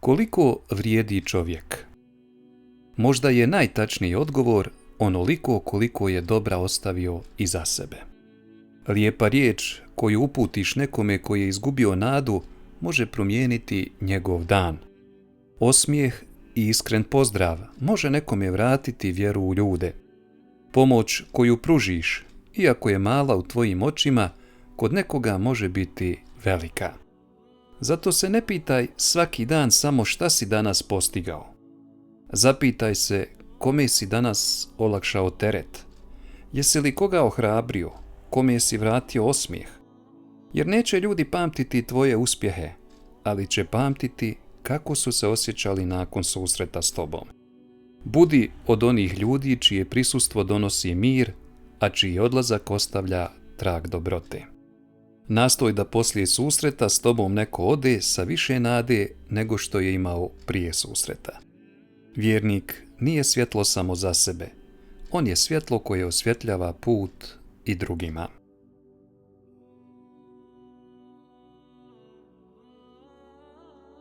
Koliko vrijedi čovjek? Možda je najtačniji odgovor onoliko koliko je dobra ostavio iza sebe. Lijepa riječ koju uputiš nekome koji je izgubio nadu može promijeniti njegov dan. Osmijeh i iskren pozdrav može nekome vratiti vjeru u ljude. Pomoć koju pružiš, iako je mala u tvojim očima, kod nekoga može biti velika. Zato se ne pitaj svaki dan samo šta si danas postigao. Zapitaj se kome si danas olakšao teret. Jesi li koga ohrabrio, kome si vratio osmijeh? Jer neće ljudi pamtiti tvoje uspjehe, ali će pamtiti kako su se osjećali nakon susreta s tobom. Budi od onih ljudi čije prisustvo donosi mir, a čiji odlazak ostavlja trag dobrote. Nastoj da poslije susreta s tobom neko ode sa više nade nego što je imao prije susreta. Vjernik nije svjetlo samo za sebe. On je svjetlo koje osvjetljava put i drugima.